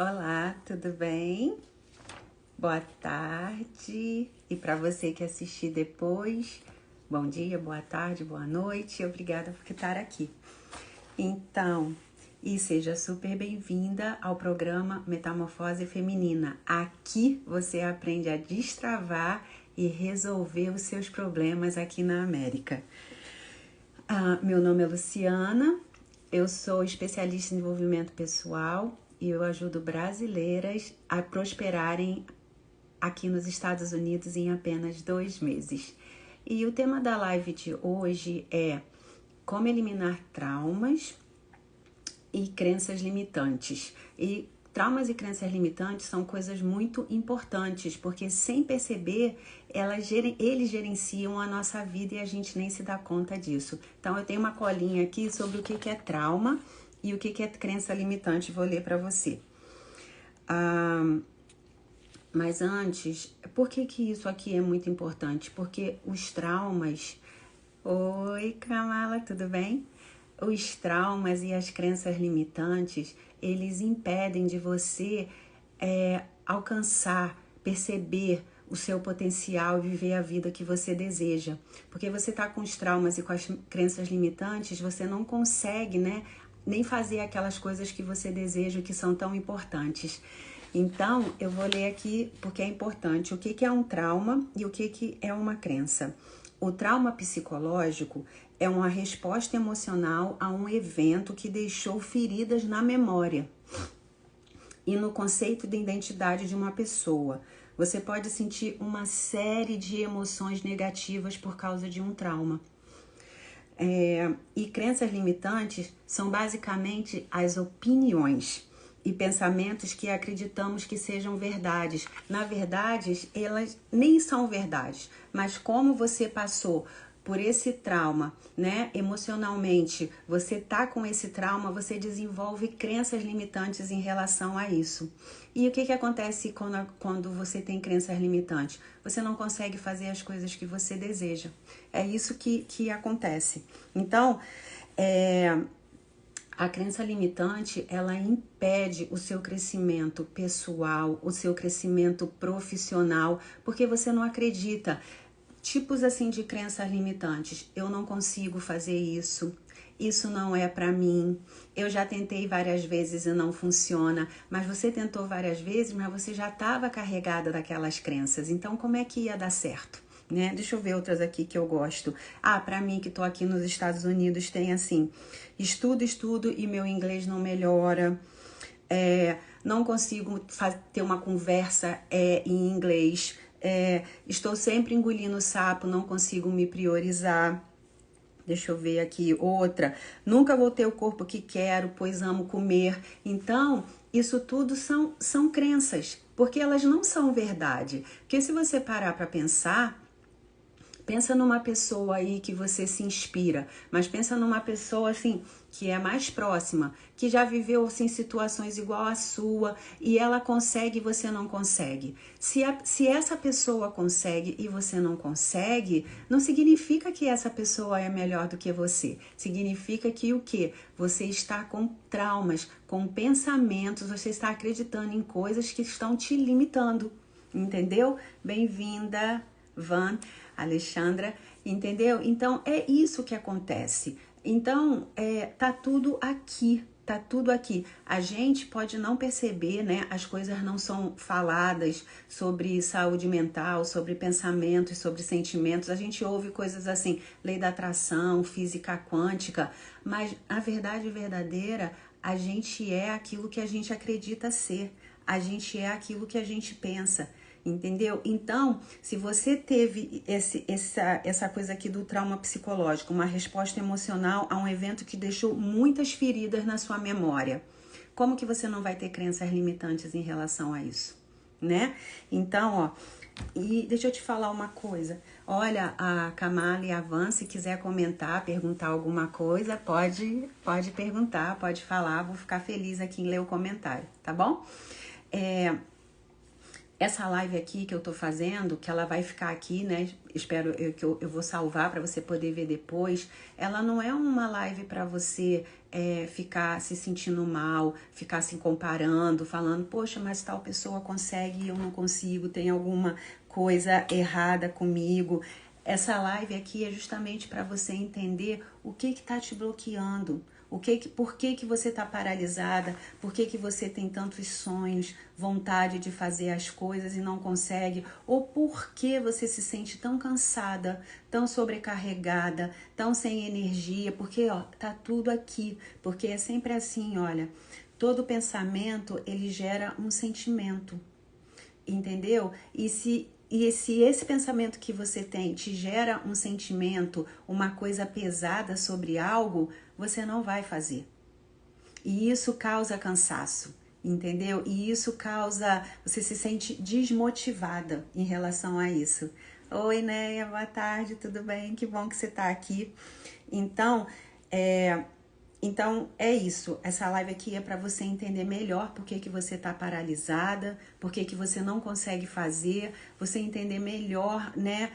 Olá, tudo bem? Boa tarde. E para você que assistir depois, bom dia, boa tarde, boa noite. Obrigada por estar aqui. Então, e seja super bem-vinda ao programa Metamorfose Feminina. Aqui você aprende a destravar e resolver os seus problemas aqui na América. Meu nome é Luciana, eu sou especialista em desenvolvimento pessoal e eu ajudo brasileiras a prosperarem aqui nos Estados Unidos em apenas 2 meses. E o tema da live de hoje é como eliminar traumas e crenças limitantes. E traumas e crenças limitantes são coisas muito importantes, porque sem perceber, eles gerenciam a nossa vida e a gente nem se dá conta disso. Então eu tenho uma colinha aqui sobre o que é trauma e o que é crença limitante, vou ler para você. Mas antes, por que isso aqui é muito importante? Porque os traumas... Oi, Kamala, tudo bem? Os traumas e as crenças limitantes, eles impedem de você alcançar, perceber o seu potencial e viver a vida que você deseja. Porque você tá com os traumas e com as crenças limitantes, você não consegue, nem fazer aquelas coisas que você deseja, que são tão importantes. Então, eu vou ler aqui porque é importante o que é um trauma e o que é uma crença. O trauma psicológico é uma resposta emocional a um evento que deixou feridas na memória e no conceito de identidade de uma pessoa. Você pode sentir uma série de emoções negativas por causa de um trauma. E crenças limitantes são basicamente as opiniões e pensamentos que acreditamos que sejam verdades. Na verdade, elas nem são verdades, mas como você passou por esse trauma, emocionalmente, você tá com esse trauma, você desenvolve crenças limitantes em relação a isso. E o que acontece quando você tem crenças limitantes? Você não consegue fazer as coisas que você deseja. É isso que acontece. Então, a crença limitante, ela impede o seu crescimento pessoal, o seu crescimento profissional, porque você não acredita. Tipos assim de crenças limitantes: eu não consigo fazer isso, isso não é pra mim, eu já tentei várias vezes e não funciona. Mas você tentou várias vezes, mas você já estava carregada daquelas crenças, então como é que ia dar certo? Deixa eu ver outras aqui que eu gosto. Pra mim que tô aqui nos Estados Unidos, tem assim: estudo e meu inglês não melhora, não consigo ter uma conversa em inglês, estou sempre engolindo sapo, não consigo me priorizar. Deixa eu ver aqui outra: nunca vou ter o corpo que quero, pois amo comer. Então, isso tudo são crenças, porque elas não são verdade. Porque se você parar para pensar, pensa numa pessoa aí que você se inspira, mas pensa numa pessoa assim que é mais próxima, que já viveu assim situações igual a sua e ela consegue e você não consegue. Se essa pessoa consegue e você não consegue, não significa que essa pessoa é melhor do que você. Significa que o quê? Você está com traumas, com pensamentos, você está acreditando em coisas que estão te limitando. Entendeu? Bem-vinda, Van, Alexandra, entendeu? Então, é isso que acontece. Então, tá tudo aqui, tá tudo aqui. A gente pode não perceber, as coisas não são faladas sobre saúde mental, sobre pensamentos, sobre sentimentos. A gente ouve coisas assim, lei da atração, física quântica, mas a verdade verdadeira, a gente é aquilo que a gente acredita ser. A gente é aquilo que a gente pensa. Entendeu? Então, se você teve essa coisa aqui do trauma psicológico, uma resposta emocional a um evento que deixou muitas feridas na sua memória, como que você não vai ter crenças limitantes em relação a isso, Então, e deixa eu te falar uma coisa. Olha, a Kamala e a Van, se quiser comentar, perguntar alguma coisa, pode perguntar, pode falar, vou ficar feliz aqui em ler o comentário, tá bom? Essa live aqui que eu tô fazendo, que ela vai ficar aqui, né? Espero que eu vou salvar para você poder ver depois. Ela não é uma live para você ficar se sentindo mal, ficar se comparando, falando, poxa, mas tal pessoa consegue e eu não consigo, tem alguma coisa errada comigo. Essa live aqui é justamente para você entender o que tá te bloqueando. Por que você está paralisada? Por que você tem tantos sonhos, vontade de fazer as coisas e não consegue? Ou por que você se sente tão cansada, tão sobrecarregada, tão sem energia? Porque tá tudo aqui. Porque é sempre assim, olha, todo pensamento ele gera um sentimento, entendeu? E se esse pensamento que você tem te gera um sentimento, uma coisa pesada sobre algo, você não vai fazer. E isso causa cansaço, entendeu? E isso causa, você se sente desmotivada em relação a isso. Oi, Neia, boa tarde, tudo bem? Que bom que você tá aqui. Então, é isso, essa live aqui é para você entender melhor por que você está paralisada, por que você não consegue fazer, você entender melhor, né,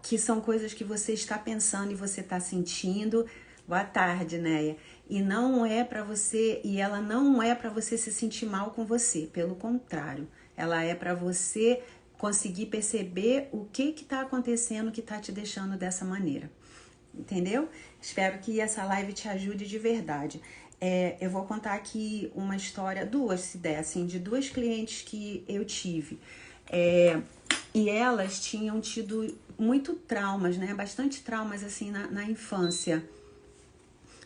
que são coisas que você está pensando e você está sentindo. Boa tarde, Neia. E não é para você, e ela não é para você se sentir mal com você, pelo contrário, ela é para você conseguir perceber o que está acontecendo que está te deixando dessa maneira. Entendeu? Espero que essa live te ajude de verdade. Eu vou contar aqui uma história, duas se der, assim, de duas clientes que eu tive. E elas tinham tido muito traumas, né? Bastante traumas, assim, na infância.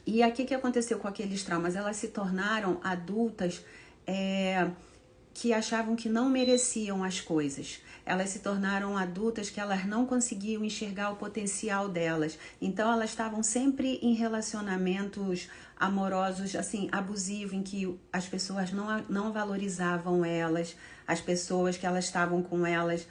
E aqui o que aconteceu com aqueles traumas? Elas se tornaram adultas que achavam que não mereciam as coisas. Elas se tornaram adultas que elas não conseguiam enxergar o potencial delas. Então elas estavam sempre em relacionamentos amorosos, assim, abusivos, em que as pessoas não valorizavam elas, as pessoas que elas estavam com elas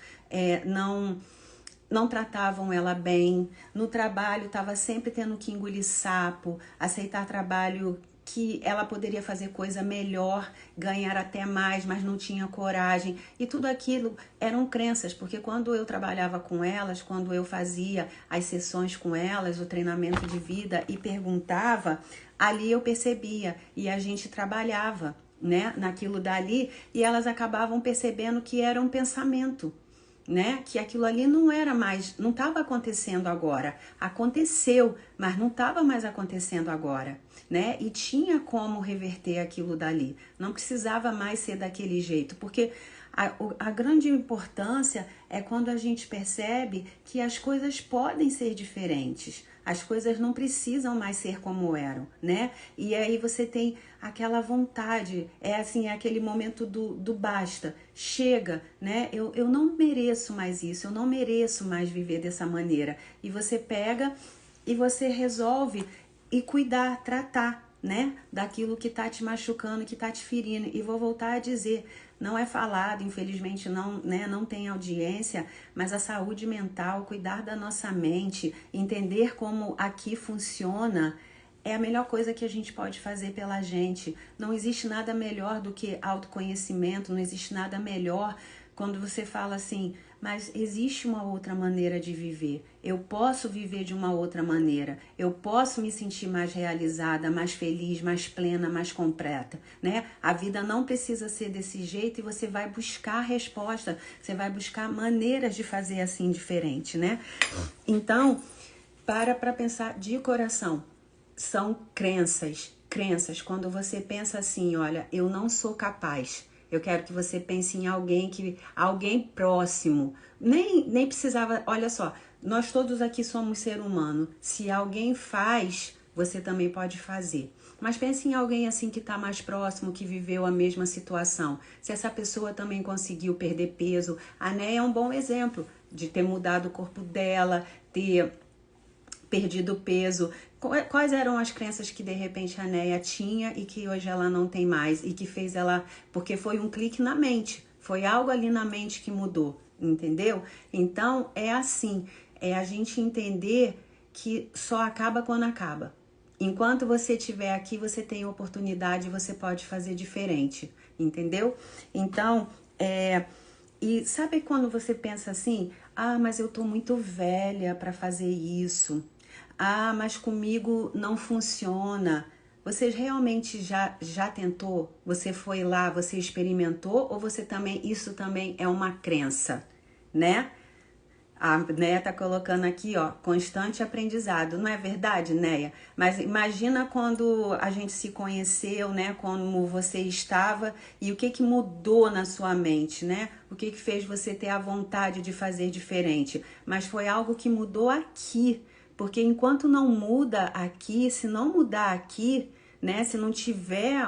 não tratavam ela bem. No trabalho estava sempre tendo que engolir sapo, aceitar trabalho que ela poderia fazer coisa melhor, ganhar até mais, mas não tinha coragem. E tudo aquilo eram crenças, porque quando eu trabalhava com elas, quando eu fazia as sessões com elas, o treinamento de vida e perguntava, ali eu percebia e a gente trabalhava, né, naquilo dali, e elas acabavam percebendo que era um pensamento, né? Que aquilo ali não era mais, não estava acontecendo agora. Aconteceu, mas não estava mais acontecendo agora, né? E tinha como reverter aquilo dali. Não precisava mais ser daquele jeito, porque a grande importância é quando a gente percebe que as coisas podem ser diferentes. As coisas não precisam mais ser como eram, né? E aí você tem aquela vontade, assim, é aquele momento do basta, chega, né? Eu não mereço mais isso, eu não mereço mais viver dessa maneira. E você pega e você resolve e cuidar, tratar, né? Daquilo que tá te machucando, que tá te ferindo. E vou voltar a dizer, não é falado, infelizmente não, né, não tem audiência, mas a saúde mental, cuidar da nossa mente, entender como aqui funciona, é a melhor coisa que a gente pode fazer pela gente. Não existe nada melhor do que autoconhecimento, não existe nada melhor quando você fala assim, mas existe uma outra maneira de viver. Eu posso viver de uma outra maneira. Eu posso me sentir mais realizada, mais feliz, mais plena, mais completa, né? A vida não precisa ser desse jeito e você vai buscar resposta. Você vai buscar maneiras de fazer assim diferente, né? Então, para pensar de coração. São crenças. Crenças. Quando você pensa assim, olha, eu não sou capaz. Eu quero que você pense em alguém próximo. Nem precisava, olha só, nós todos aqui somos ser humano. Se alguém faz, você também pode fazer. Mas pense em alguém assim que está mais próximo, que viveu a mesma situação. Se essa pessoa também conseguiu perder peso, a Néia é um bom exemplo de ter mudado o corpo dela, ter perdido peso. Quais eram as crenças que de repente a Néia tinha e que hoje ela não tem mais e que fez ela, porque foi um clique na mente, foi algo ali na mente que mudou, entendeu? Então é assim, é a gente entender que só acaba quando acaba. Enquanto você estiver aqui, você tem oportunidade, você pode fazer diferente, entendeu? Então, E sabe quando você pensa assim, ah, mas eu tô muito velha para fazer isso. Ah, mas comigo não funciona. Você realmente já tentou? Você foi lá, você experimentou ou você também isso também é uma crença, né? A Neia tá colocando aqui, ó, constante aprendizado. Não é verdade, Neia? Mas imagina quando a gente se conheceu, né? Como você estava e o que que mudou na sua mente, né? O que que fez você ter a vontade de fazer diferente? Mas foi algo que mudou aqui. Porque enquanto não muda aqui, se não mudar aqui, né? Se não tiver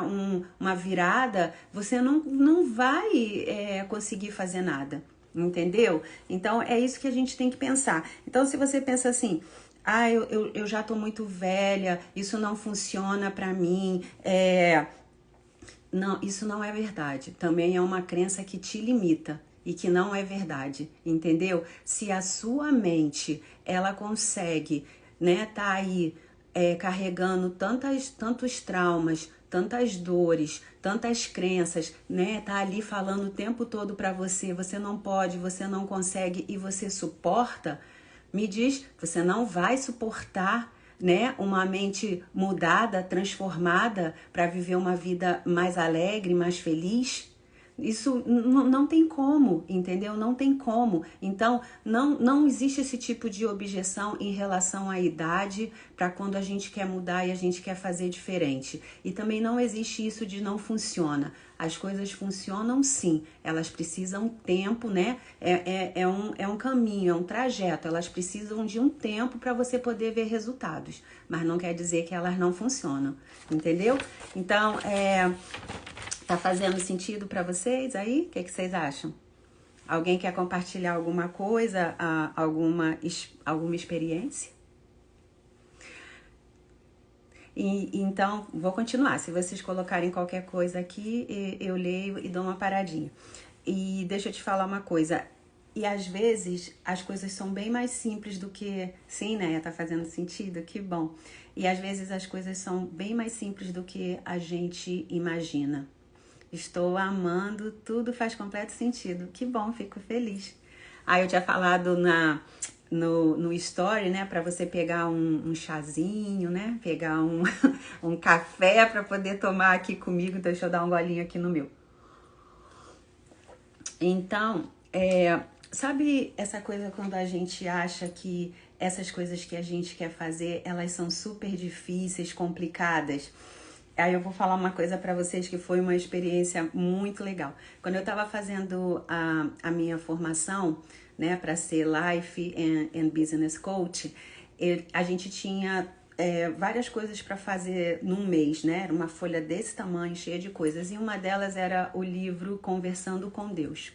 uma virada, você não vai conseguir fazer nada. Entendeu? Então é isso que a gente tem que pensar. Então, se você pensa assim, ah, eu já tô muito velha, isso não funciona pra mim, não, isso não é verdade. Também é uma crença que te limita e que não é verdade, entendeu? Se a sua mente ela consegue, né, tá aí carregando tantos traumas, tantas dores, tantas crenças, né? Tá ali falando o tempo todo para você, você não pode, você não consegue e você suporta. Me diz, você não vai suportar, né, uma mente mudada, transformada para viver uma vida mais alegre, mais feliz? Isso não tem como, entendeu? Não tem como. Então, não existe esse tipo de objeção em relação à idade para quando a gente quer mudar e a gente quer fazer diferente. E também não existe isso de não funciona. As coisas funcionam sim, elas precisam tempo, né? É um caminho, é um trajeto, elas precisam de um tempo para você poder ver resultados. Mas não quer dizer que elas não funcionam, entendeu? Então, tá fazendo sentido para vocês aí? O que vocês acham? Alguém quer compartilhar alguma coisa, alguma experiência? Então, vou continuar. Se vocês colocarem qualquer coisa aqui, eu leio e dou uma paradinha. E deixa eu te falar uma coisa. E às vezes as coisas são bem mais simples do que... Sim, né? Tá fazendo sentido? Que bom. E às vezes as coisas são bem mais simples do que a gente imagina. Estou amando, tudo faz completo sentido. Que bom, fico feliz. Eu tinha falado no story, né, para você pegar um chazinho, né, pegar um café para poder tomar aqui comigo. Deixa eu dar um golinho aqui no meu. Então, sabe essa coisa quando a gente acha que essas coisas que a gente quer fazer, elas são super difíceis, complicadas? Aí eu vou falar uma coisa para vocês que foi uma experiência muito legal. Quando eu estava fazendo a minha formação, né, para ser Life and Business Coach, a gente tinha várias coisas para fazer num mês, né? Era uma folha desse tamanho, cheia de coisas. E uma delas era o livro Conversando com Deus.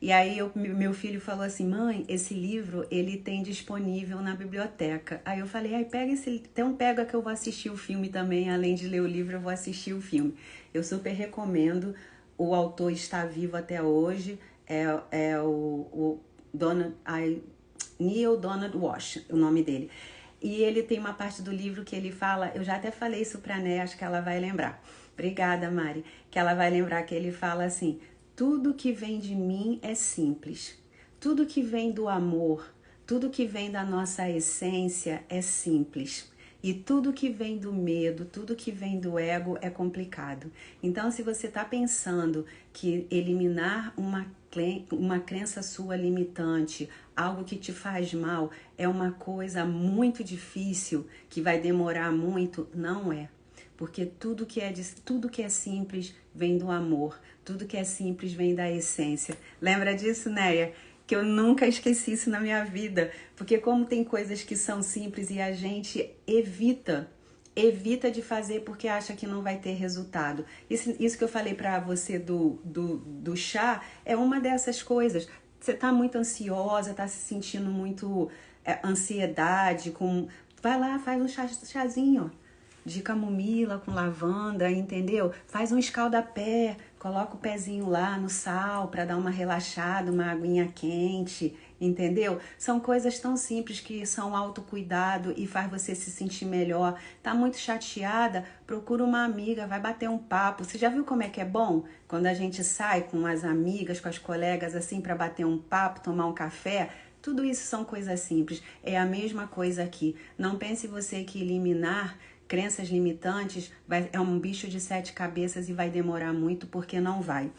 E aí meu filho falou assim, mãe, esse livro ele tem disponível na biblioteca. Aí eu falei, pega então pega que eu vou assistir o filme também, além de ler o livro eu vou assistir o filme. Eu super recomendo, o autor está vivo até hoje, é o Neil Donald Walsh, o nome dele. E ele tem uma parte do livro que ele fala, eu já até falei isso pra Né, acho que ela vai lembrar. Obrigada, Mari. Que ela vai lembrar que ele fala assim, tudo que vem de mim é simples. Tudo que vem do amor, tudo que vem da nossa essência é simples. E tudo que vem do medo, tudo que vem do ego é complicado. Então, se você está pensando que eliminar uma crença sua limitante, algo que te faz mal, é uma coisa muito difícil, que vai demorar muito, não é. Porque tudo que é simples vem do amor, tudo que é simples vem da essência. Lembra disso, Neia? Que eu nunca esqueci isso na minha vida, porque como tem coisas que são simples e a gente evita de fazer porque acha que não vai ter resultado. Isso que eu falei pra você do chá é uma dessas coisas. Você tá muito ansiosa, tá se sentindo muito ansiedade, vai lá, faz um chazinho, ó. de camomila com lavanda, entendeu? Faz um escaldapé, coloca o pezinho lá no sal para dar uma relaxada, uma aguinha quente, entendeu? São coisas tão simples que são autocuidado e faz você se sentir melhor. Tá muito chateada? Procura uma amiga, vai bater um papo. Você já viu como é que é bom quando a gente sai com as amigas, com as colegas assim para bater um papo, tomar um café? Tudo isso são coisas simples. É a mesma coisa aqui. Não pense você que eliminar crenças limitantes é um bicho de 7 cabeças e vai demorar muito, porque não vai.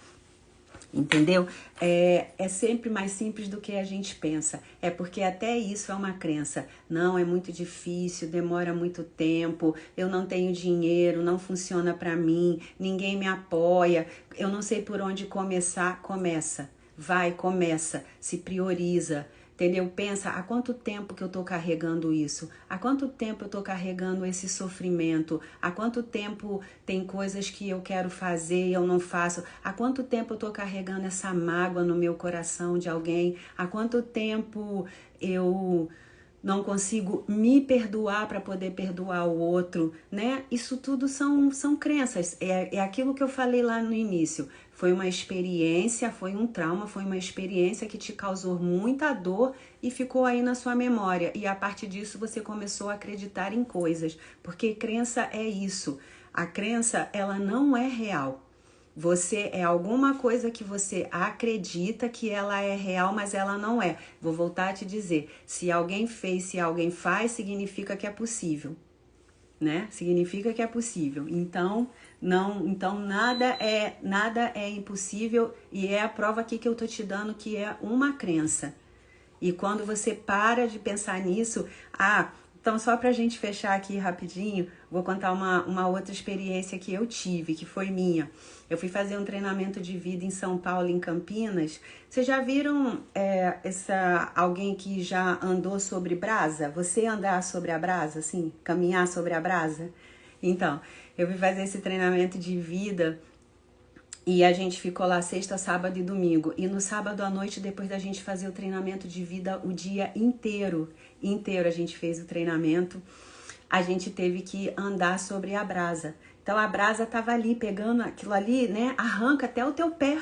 Entendeu? É sempre mais simples do que a gente pensa. É porque até isso é uma crença. Não, é muito difícil, demora muito tempo, eu não tenho dinheiro, não funciona pra mim, ninguém me apoia, eu não sei por onde começar. Começa, vai, começa, se prioriza. Entendeu? Pensa, há quanto tempo que eu tô carregando isso? Há quanto tempo eu tô carregando esse sofrimento? Há quanto tempo tem coisas que eu quero fazer e eu não faço? Há quanto tempo eu tô carregando essa mágoa no meu coração de alguém? Há quanto tempo eu não consigo me perdoar para poder perdoar o outro, né? Isso tudo são crenças. É aquilo que eu falei lá no início. Foi uma experiência, foi um trauma, foi uma experiência que te causou muita dor e ficou aí na sua memória. E a partir disso você começou a acreditar em coisas. Porque crença é isso. A crença, ela não é real. Você é alguma coisa que você acredita que ela é real, mas ela não é. Vou voltar a te dizer, se alguém fez, se alguém faz, significa que é possível, né? Significa que é possível. Então, nada é impossível e é a prova aqui que eu tô te dando que é uma crença. E quando você para de pensar nisso, então só pra gente fechar aqui rapidinho, vou contar uma outra experiência que eu tive, que foi minha. Eu fui fazer um treinamento de vida em São Paulo, em Campinas. Vocês já viram alguém que já andou sobre brasa? Você andar sobre a brasa, assim, caminhar sobre a brasa? Então, eu fui fazer esse treinamento de vida e a gente ficou lá sexta, sábado e domingo. E no sábado à noite, depois da gente fazer o treinamento de vida o dia inteiro a gente fez o treinamento, a gente teve que andar sobre a brasa. Então a brasa tava ali, pegando aquilo ali, né? Arranca até o teu pé.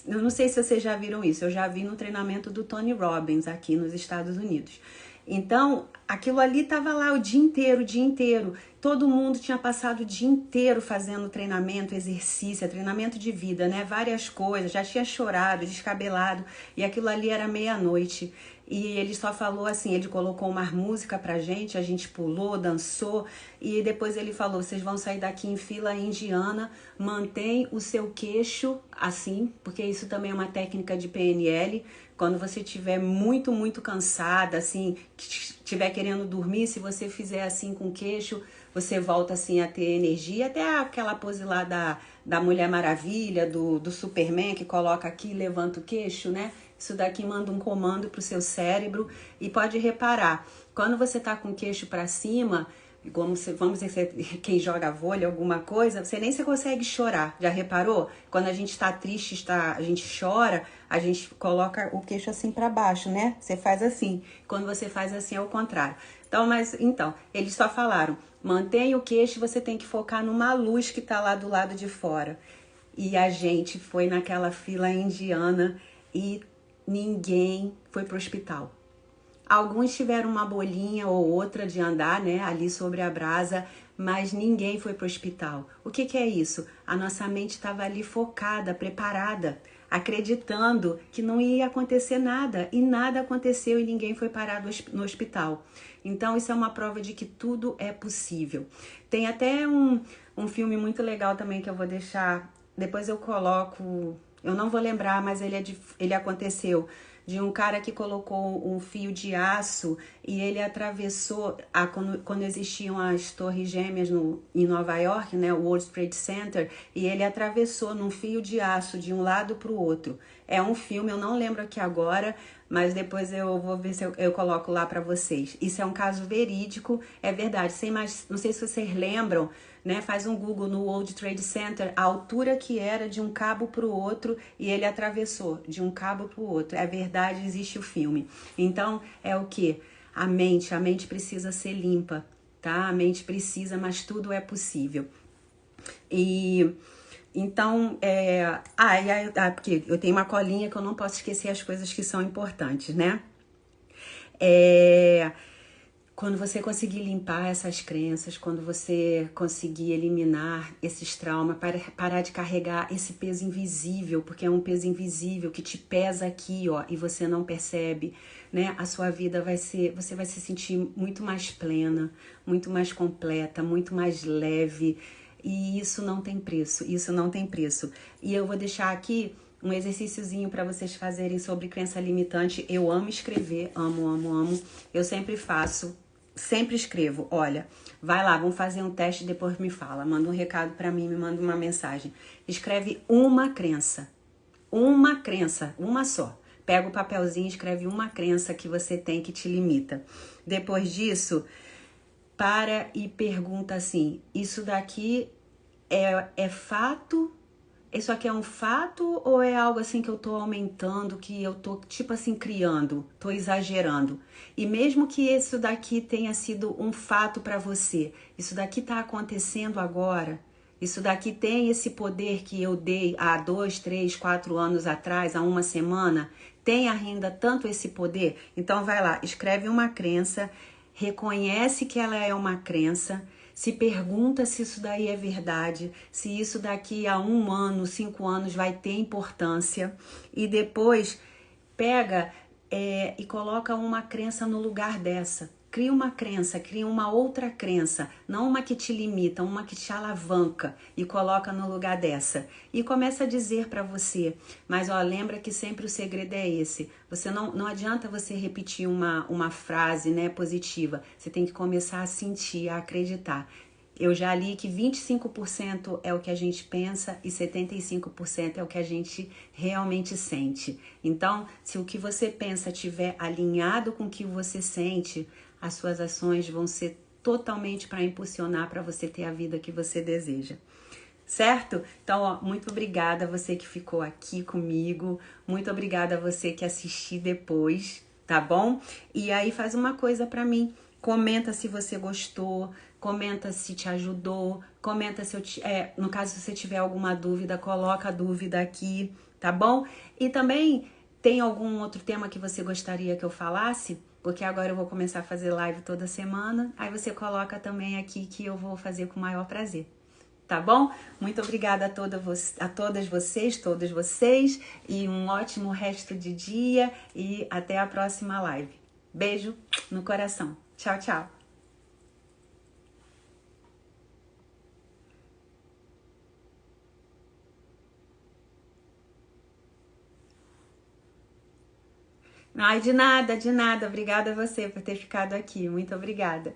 Eu não sei se vocês já viram isso, eu já vi no treinamento do Tony Robbins aqui nos Estados Unidos. Então, aquilo ali tava lá o dia inteiro, o dia inteiro. Todo mundo tinha passado o dia inteiro fazendo treinamento, exercício, treinamento de vida, né? Várias coisas, já tinha chorado, descabelado, e aquilo ali era meia-noite. E ele só falou assim, ele colocou uma música pra gente, a gente pulou, dançou, e depois ele falou, vocês vão sair daqui em fila indiana, mantém o seu queixo assim, porque isso também é uma técnica de PNL, quando você estiver muito, muito cansada, assim, estiver querendo dormir, se você fizer assim com o queixo, você volta assim a ter energia, até aquela pose lá da Mulher Maravilha, do Superman, que coloca aqui e levanta o queixo, né? Isso daqui manda um comando pro seu cérebro e pode reparar, quando você tá com o queixo para cima, vamos dizer, quem joga vôlei, alguma coisa, você nem se consegue chorar. Já reparou? Quando a gente tá triste, a gente chora, a gente coloca o queixo assim para baixo, né? Você faz assim. Quando você faz assim é o contrário. Então, eles só falaram, mantenha o queixo, você tem que focar numa luz que tá lá do lado de fora. E a gente foi naquela fila indiana e ninguém foi pro hospital. Alguns tiveram uma bolinha ou outra de andar, né, ali sobre a brasa, mas ninguém foi pro hospital. O que é isso? A nossa mente estava ali focada, preparada, acreditando que não ia acontecer nada. E nada aconteceu e ninguém foi parado no hospital. Então isso é uma prova de que tudo é possível. Tem até um filme muito legal também que eu vou deixar, depois eu coloco, eu não vou lembrar, mas ele aconteceu, de um cara que colocou um fio de aço e ele atravessou, quando existiam as torres gêmeas em Nova York, né, o World Trade Center, e ele atravessou num fio de aço de um lado para o outro. É um filme, eu não lembro aqui agora, mas depois eu vou ver se eu coloco lá para vocês. Isso é um caso verídico, é verdade. Não sei se vocês lembram, né? Faz um Google no World Trade Center, a altura que era de um cabo para o outro e ele atravessou de um cabo para o outro. É verdade, existe o filme. Então, é o quê? A mente precisa ser limpa, tá? A mente precisa, mas tudo é possível. E então, porque eu tenho uma colinha que eu não posso esquecer as coisas que são importantes, né? Quando você conseguir limpar essas crenças, quando você conseguir eliminar esses traumas, parar de carregar esse peso invisível, porque é um peso invisível que te pesa aqui, ó, e você não percebe, né? A sua vida você vai se sentir muito mais plena, muito mais completa, muito mais leve, e isso não tem preço, isso não tem preço. E eu vou deixar aqui um exercíciozinho para vocês fazerem sobre crença limitante. Eu amo escrever, amo, amo, amo. Eu sempre faço. Sempre escrevo, olha, vai lá, vamos fazer um teste e depois me fala. Manda um recado pra mim, me manda uma mensagem. Escreve uma crença, uma só. Pega o papelzinho e escreve uma crença que você tem que te limita. Depois disso, para e pergunta assim, isso daqui é fato? Isso aqui é um fato ou é algo assim que eu tô aumentando, que eu tô tipo assim criando, tô exagerando? E mesmo que isso daqui tenha sido um fato para você, isso daqui tá acontecendo agora? Isso daqui tem esse poder que eu dei há 2, 3, 4 anos atrás, há uma semana? Tem ainda tanto esse poder? Então vai lá, escreve uma crença, reconhece que ela é uma crença, se pergunta se isso daí é verdade, se isso daqui a 1 ano, 5 anos vai ter importância, e depois pega e coloca uma crença no lugar dessa. Cria uma crença, cria uma outra crença, não uma que te limita, uma que te alavanca e coloca no lugar dessa. E começa a dizer para você, mas ó, lembra que sempre o segredo é esse. Você não adianta você repetir uma frase, né, positiva. Você tem que começar a sentir, a acreditar. Eu já li que 25% é o que a gente pensa e 75% é o que a gente realmente sente. Então, se o que você pensa estiver alinhado com o que você sente, as suas ações vão ser totalmente para impulsionar para você ter a vida que você deseja. Certo? Então, ó, muito obrigada a você que ficou aqui comigo. Muito obrigada a você que assistiu depois, tá bom? E aí faz uma coisa para mim. Comenta se você gostou, comenta se te ajudou, comenta se no caso se você tiver alguma dúvida, coloca a dúvida aqui, tá bom? E também tem algum outro tema que você gostaria que eu falasse? Porque agora eu vou começar a fazer live toda semana. Aí você coloca também aqui que eu vou fazer com o maior prazer. Tá bom? Muito obrigada a todas vocês, todos vocês. E um ótimo resto de dia. E até a próxima live. Beijo no coração. Tchau, tchau. Ai, de nada, de nada. Obrigada a você por ter ficado aqui. Muito obrigada.